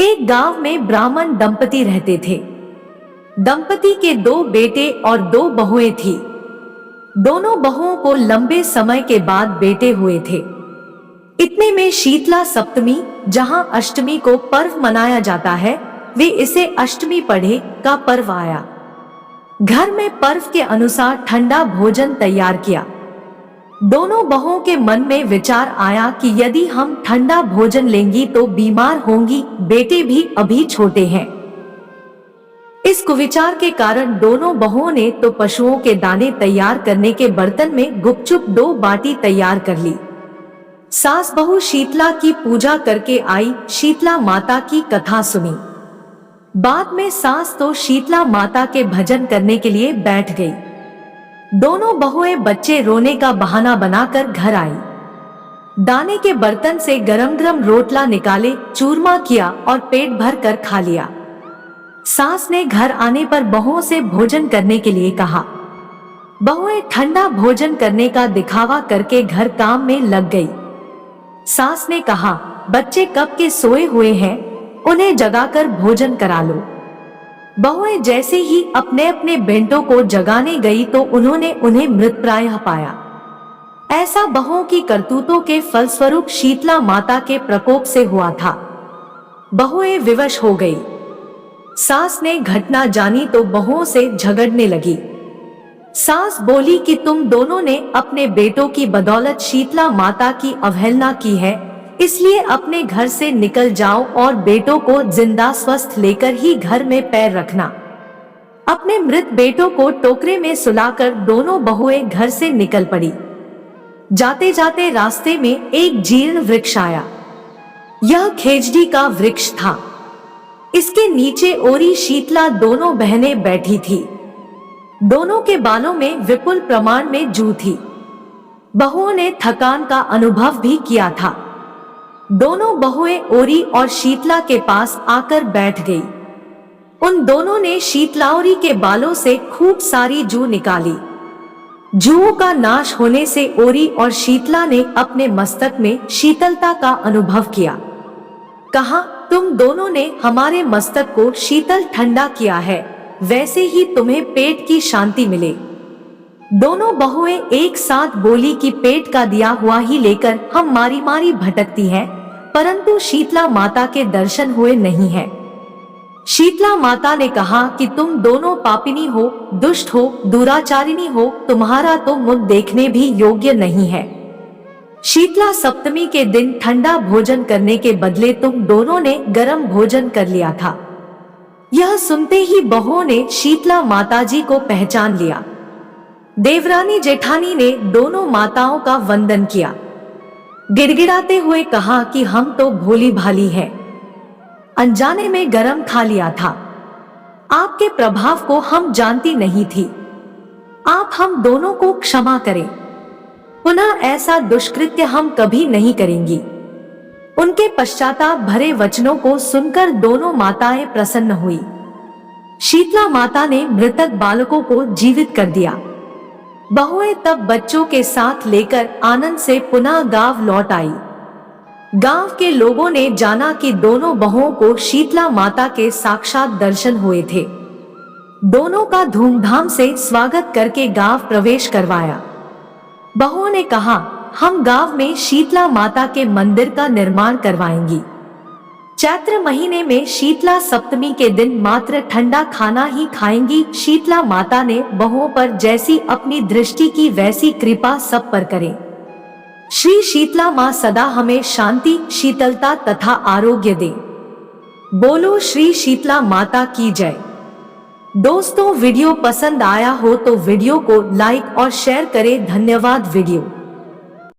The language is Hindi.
एक गांव में ब्राह्मण दंपति रहते थे। दंपति के 2 बेटे और 2 बहुएं थी। दोनों बहुओं को लंबे समय के बाद बेटे हुए थे। इतने में शीतला सप्तमी, जहां अष्टमी को पर्व मनाया जाता है, वे इसे अष्टमी पढ़े का पर्व आया। घर में पर्व के अनुसार ठंडा भोजन तैयार किया। दोनों बहुओं के मन में विचार आया कि यदि हम ठंडा भोजन लेंगी तो बीमार होंगी, बेटे भी अभी छोटे हैं। इस कुविचार के कारण दोनों बहुओं ने तो पशुओं के दाने तैयार करने के बर्तन में गुपचुप 2 बाटी तैयार कर ली। सास बहू शीतला की पूजा करके आई, शीतला माता की कथा सुनी। बाद में सास तो शीतला माता के भजन करने के लिए बैठ गई। दोनों बहुएं बच्चे रोने का बहाना बनाकर घर आई। दाने के बर्तन से गरम गरम रोटला निकाले, चूरमा किया और पेट भर कर खा लिया। सास ने घर आने पर बहुओं से भोजन करने के लिए कहा। बहुएं ठंडा भोजन करने का दिखावा करके घर काम में लग गई। सास ने कहा, बच्चे कब के सोए हुए हैं, उन्हें जगाकर भोजन करा लो। बहुएं जैसे ही अपने अपने बेटों को जगाने गई तो उन्होंने उन्हें मृतप्राय पाया। ऐसा बहुओं की करतूतों के फलस्वरूप शीतला माता के प्रकोप से हुआ था। बहुएं विवश हो गई। सास ने घटना जानी तो बहुओं से झगड़ने लगी। सास बोली कि तुम दोनों ने अपने बेटों की बदौलत शीतला माता की अवहेलना की है, इसलिए अपने घर से निकल जाओ और बेटों को जिंदा स्वस्थ लेकर ही घर में पैर रखना। अपने मृत बेटों को टोकरे में सुलाकर दोनों बहुएं घर से निकल पड़ी। जाते जाते रास्ते में एक जीर्ण वृक्ष आया। यह खेजड़ी का वृक्ष था। इसके नीचे ओरी शीतला दोनों बहनें बैठी थी। दोनों के बालों में विपुल प्रमाण में जू थी। बहुओं ने थकान का अनुभव भी किया था। दोनों बहुएं ओरी और शीतला के पास आकर बैठ गई। उन दोनों ने शीतलाओरी के बालों से खूब सारी जू निकाली। जूओं का नाश होने से ओरी और शीतला ने अपने मस्तक में शीतलता का अनुभव किया। कहा, तुम दोनों ने हमारे मस्तक को शीतल ठंडा किया है, वैसे ही तुम्हें पेट की शांति मिले। दोनों बहुएं एक साथ बोली कि पेट का दिया हुआ ही लेकर हम मारी मारी भटकती हैं, परंतु शीतला माता के दर्शन हुए नहीं है। शीतला माता ने कहा कि तुम दोनों पापिनी हो, दुष्ट हो, दुराचारिणी हो, तुम्हारा तो मुख देखने भी योग्य नहीं है। शीतला सप्तमी के दिन ठंडा भोजन करने के बदले तुम दोनों ने गर्म भोजन कर लिया था। यह सुनते ही बहुओं ने शीतला माताजी को पहचान लिया। देवरानी जेठानी ने दोनों माताओं का वंदन किया। गिड़गिड़ाते हुए कहा कि हम तो भोली भाली हैं, अनजाने में गरम खा लिया था। आपके प्रभाव को हम जानती नहीं थी। आप हम दोनों को क्षमा करें। पुनः ऐसा दुष्कृत्य हम कभी नहीं करेंगी। उनके पश्चाताप भरे वचनों को सुनकर दोनों माताएं प्रसन्न हुई। शीतला माता ने मृतक बालकों को जीवित कर दिया। बहुएं तब बच्चों के साथ लेकर आनंद से पुनः गांव लौट आई। गांव के लोगों ने जाना कि दोनों बहुओं को शीतला माता के साक्षात दर्शन हुए थे। दोनों का धूमधाम से स्वागत करके गांव प्रवेश करवाया। बहुओं ने कहा, हम गांव में शीतला माता के मंदिर का निर्माण करवाएंगी। चैत्र महीने में शीतला सप्तमी के दिन मात्र ठंडा खाना ही खाएंगी। शीतला माता ने बहुओं पर जैसी अपनी दृष्टि की वैसी कृपा सब पर करे। श्री शीतला माँ सदा हमें शांति, शीतलता तथा आरोग्य दे। बोलो श्री शीतला माता की जय। दोस्तों, वीडियो पसंद आया हो तो वीडियो को लाइक और शेयर करें। धन्यवाद। वीडियो